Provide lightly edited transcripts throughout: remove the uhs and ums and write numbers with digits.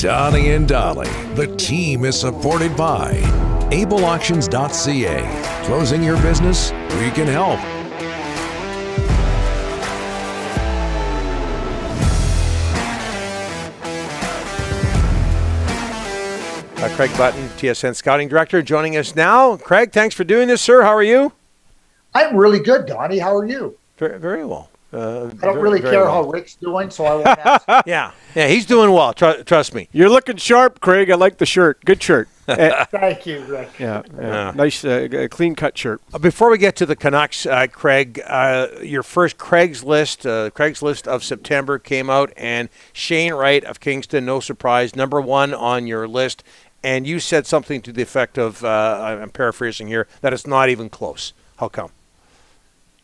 Donnie and Dolly. The team is supported by ableauctions.ca. Closing your business? We can help. Craig Button, TSN Scouting Director, joining us now. Craig, thanks for doing this, sir. How are you? I'm really good, Donnie. How are you? Very, very well. I don't really care how Rick's doing, so I won't ask. Yeah, he's doing well. Trust me. You're looking sharp, Craig. I like the shirt. Good shirt. Thank you, Rick. Yeah. Nice, clean-cut shirt. Before we get to the Canucks, Craig, your first Craigslist of September came out, and Shane Wright of Kingston, no surprise, #1 on your list. And you said something to the effect of, I'm paraphrasing here, that it's not even close. How come?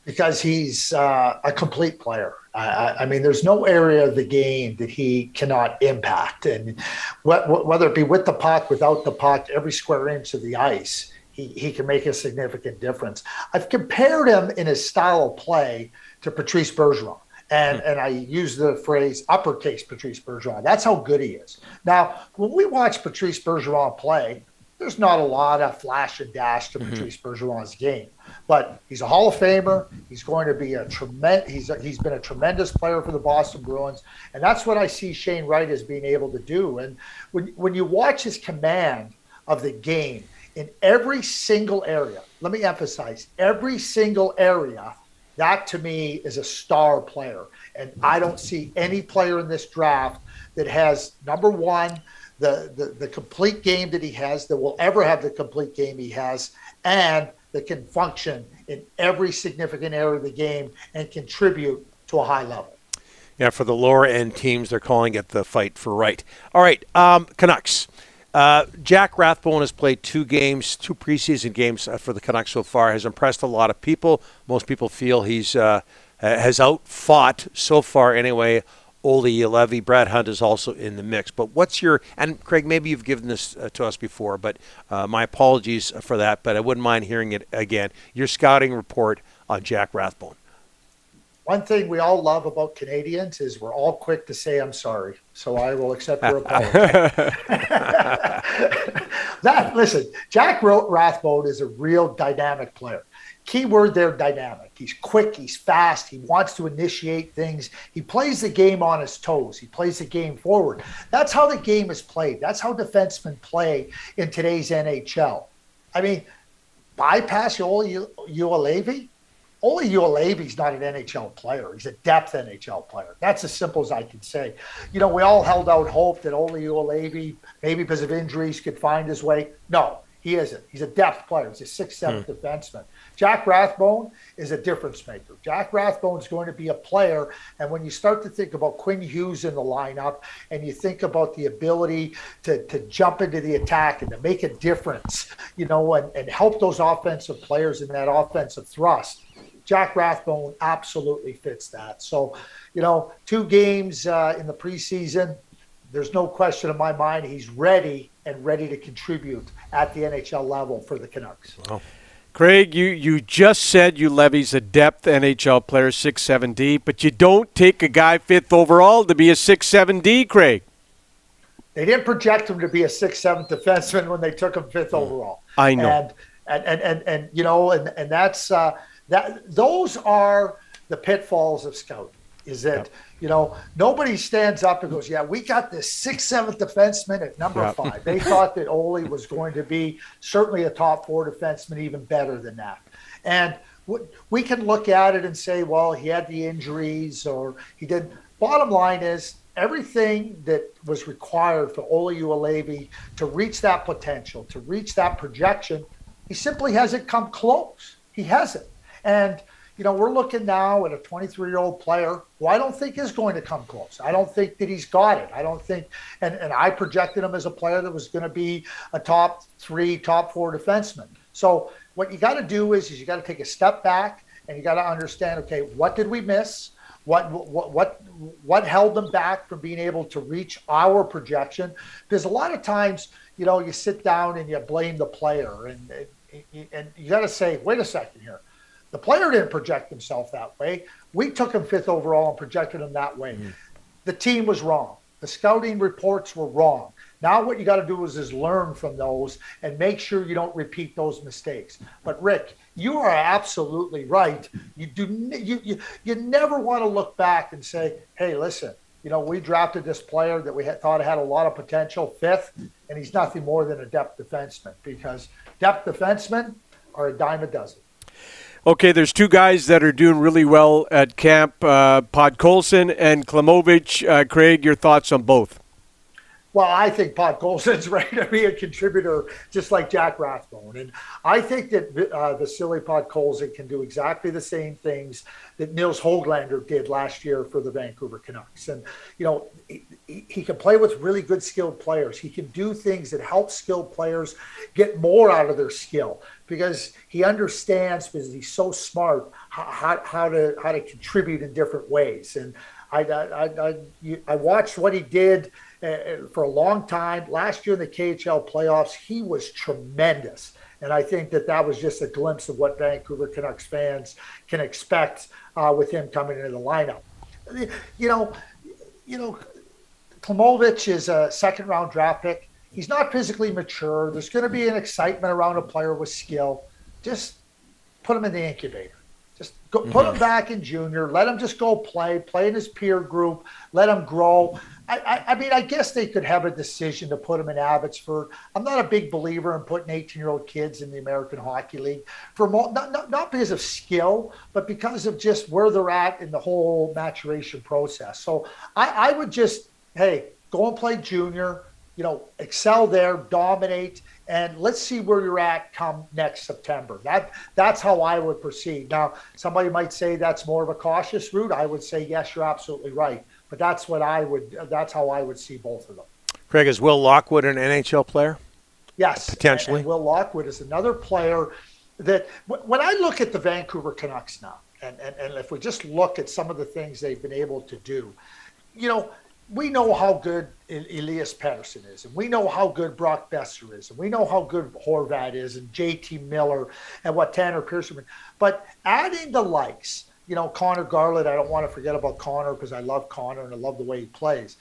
Because he's a complete player. I mean, there's no area of the game that he cannot impact. And whether it be with the puck, without the puck, every square inch of the ice, he can make a significant difference. I've compared him in his style of play to Patrice Bergeron. And I use the phrase uppercase Patrice Bergeron. That's how good he is. Now, when we watch Patrice Bergeron play, there's not a lot of flash and dash to Patrice Bergeron's game. But he's a Hall of Famer. He's going to be he's been a tremendous player for the Boston Bruins. And that's what I see Shane Wright as being able to do. And when you watch his command of the game in every single area, let me emphasize, every single area, that to me is a star player. And I don't see any player in this draft that has, #1, the complete game that he has, that will ever have the complete game he has, and that can function in every significant area of the game and contribute to a high level. Yeah, for the lower end teams, they're calling it the fight for right. All right, Canucks. Jack Rathbone has played 2 preseason games for the Canucks so far, has impressed a lot of people. Most people feel he's has outfought, so far anyway, Olli Juolevi. Brad Hunt is also in the mix. But what's your – and, Craig, maybe you've given this to us before, but my apologies for that, but I wouldn't mind hearing it again. Your scouting report on Jack Rathbone. One thing we all love about Canadians is we're all quick to say, I'm sorry. So I will accept your apology. Listen, Jack Rathbone is a real dynamic player. Keyword there, dynamic. He's quick, he's fast, he wants to initiate things. He plays the game on his toes. He plays the game forward. That's how the game is played. That's how defensemen play in today's NHL. I mean, bypass Olli Juolevi? Olli Juolevi's not an NHL player. He's a depth NHL player. That's as simple as I can say. You know, we all held out hope that Olli Juolevi, maybe because of injuries, could find his way. No, he isn't. He's a depth player. He's a 6th, 7th defenseman. Jack Rathbone is a difference maker. Jack Rathbone is going to be a player, and when you start to think about Quinn Hughes in the lineup and you think about the ability to jump into the attack and to make a difference, you know, and help those offensive players in that offensive thrust, Jack Rathbone absolutely fits that. So, you know, 2 games in the preseason, there's no question in my mind he's ready to contribute at the NHL level for the Canucks. Wow. Craig, you just said Juolevi's a depth NHL player, 6'7", but you don't take a guy 5th overall to be a 6'7", Craig. They didn't project him to be a 6th, 7th defenseman when they took him 5th overall. I know. And you know, and that's those are the pitfalls of scouting. Is that, you know, nobody stands up and goes, yeah, we got this 6th, 7th defenseman at number 5. They thought that Olli was going to be certainly a top 4 defenseman, even better than that. And we can look at it and say, well, he had the injuries or he did. Bottom line is everything that was required for Olli Juolevi to reach that potential, to reach that projection, he simply hasn't come close. He hasn't. And, you know, we're looking now at a 23-year-old player who I don't think is going to come close. I don't think that he's got it. I don't think, and I projected him as a player that was going to be a top 3, top 4 defenseman. So what you got to do is you got to take a step back and you got to understand, okay, what did we miss? What held them back from being able to reach our projection? Because a lot of times, you know, you sit down and you blame the player, and you got to say, wait a second here. The player didn't project himself that way. We took him 5th overall and projected him that way. The team was wrong. The scouting reports were wrong. Now what you got to do is learn from those and make sure you don't repeat those mistakes. But Rick, you are absolutely right. You never want to look back and say, hey, listen, we drafted this player that we thought had a lot of potential, 5th, and he's nothing more than a depth defenseman, because depth defensemen are a dime a dozen. Okay, there's 2 guys that are doing really well at camp, Podkolzin and Klimovich. Craig, your thoughts on both? Well, I think Podkolzin's ready to be a contributor, just like Jack Rathbone. And I think that Vasily Podkolzin can do exactly the same things that Nils Höglander did last year for the Vancouver Canucks. And, he can play with really good skilled players. He can do things that help skilled players get more out of their skill, because he understands, because he's so smart, how to contribute in different ways. And I watched what he did for a long time. Last year in the KHL playoffs, he was tremendous. And I think that was just a glimpse of what Vancouver Canucks fans can expect with him coming into the lineup. Klimovich is a 2nd-round draft pick. He's not physically mature. There's going to be an excitement around a player with skill. Just put him in the incubator. Just go, put him back in junior. Let him just go play in his peer group. Let him grow. I mean, I guess they could have a decision to put him in Abbotsford. I'm not a big believer in putting 18-year-old kids in the American Hockey League, not because of skill, but because of just where they're at in the whole maturation process. So I would just, hey, go and play junior, excel there, dominate, and let's see where you're at come next September. That's how I would proceed. Now, somebody might say that's more of a cautious route. I would say, yes, you're absolutely right. But that's how I would see both of them. Craig, is Will Lockwood an NHL player? Yes. Potentially. And Will Lockwood is another player that, when I look at the Vancouver Canucks now, and if we just look at some of the things they've been able to do, we know how good Elias Pettersson is, and we know how good Brock Besser is, and we know how good Horvat is, and JT Miller, and what Tanner Pearson. But adding the likes, Connor Garland, I don't want to forget about Connor, because I love Connor and I love the way he plays.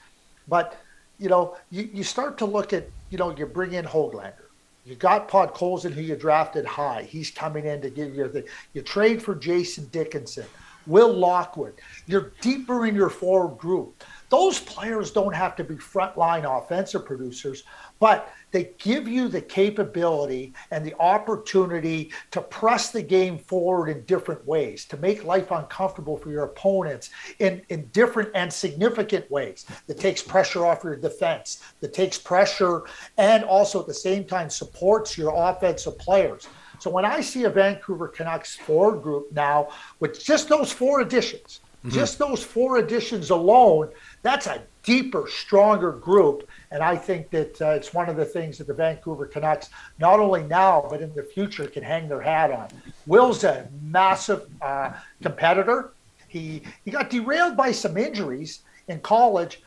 But, you start to look at, you bring in Höglander. You got Podkolzin, who you drafted high. He's coming in to give you the. You trade for Jason Dickinson, Will Lockwood. You're deeper in your forward group. Those players don't have to be frontline offensive producers, but they give you the capability and the opportunity to press the game forward in different ways, to make life uncomfortable for your opponents in different and significant ways. That takes pressure off your defense, that takes pressure and also at the same time supports your offensive players. So when I see a Vancouver Canucks forward group now with just those 4 additions, just those 4 additions alone, that's a deeper, stronger group. And I think that it's one of the things that the Vancouver Canucks, not only now, but in the future, can hang their hat on. Will's a massive competitor. He got derailed by some injuries in college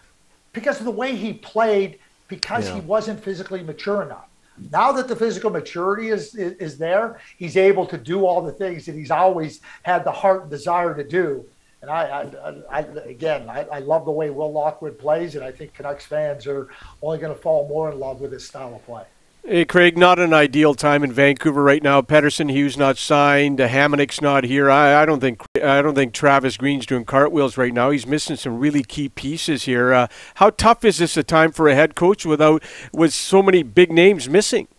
because of the way he played, because he wasn't physically mature enough. Now that the physical maturity is there, he's able to do all the things that he's always had the heart and desire to do. And I love the way Will Lockwood plays, and I think Canucks fans are only going to fall more in love with his style of play. Hey, Craig, not an ideal time in Vancouver right now. Pettersson, Hughes not signed. Hamonic's not here. I don't think Travis Green's doing cartwheels right now. He's missing some really key pieces here. How tough is this a time for a head coach with so many big names missing?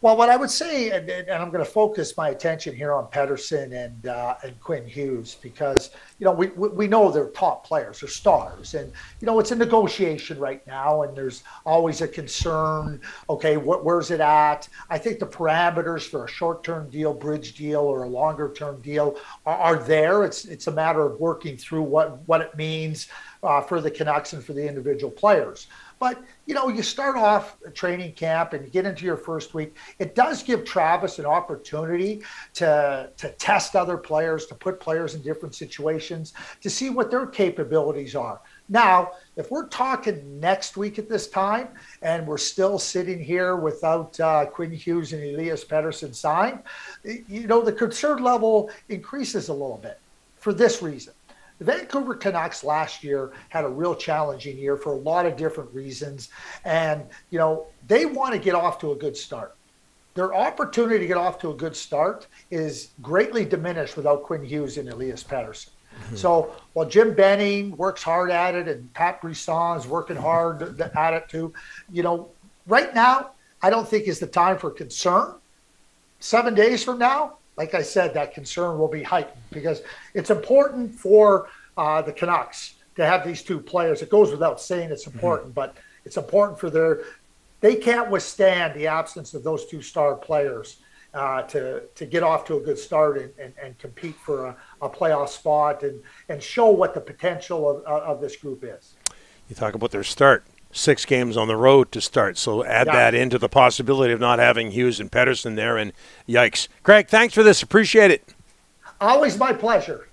Well, what I would say, and I'm going to focus my attention here on Pettersson and Quinn Hughes, because we know they're top players, they're stars, and it's a negotiation right now, and there's always a concern. Okay, where's it at? I think the parameters for a short-term deal, bridge deal, or a longer-term deal are there. It's a matter of working through what it means for the Canucks and for the individual players. But, you start off a training camp and you get into your first week. It does give Travis an opportunity to test other players, to put players in different situations, to see what their capabilities are. Now, if we're talking next week at this time and we're still sitting here without Quinn Hughes and Elias Pettersson signed, the concern level increases a little bit for this reason. The Vancouver Canucks last year had a real challenging year for a lot of different reasons. And, they want to get off to a good start. Their opportunity to get off to a good start is greatly diminished without Quinn Hughes and Elias Pettersson. Mm-hmm. So while Jim Benning works hard at it and Pat Brisson's working hard at it too, right now, I don't think is the time for concern. 7 days from now, like I said, that concern will be heightened because it's important for the Canucks to have these two players. It goes without saying it's important, but it's important for they can't withstand the absence of those two star players to get off to a good start and compete for a playoff spot and show what the potential of this group is. You talk about their start. 6 games on the road to start, so add that into the possibility of not having Hughes and Pettersson there, and yikes. Craig, thanks for this. Appreciate it. Always my pleasure.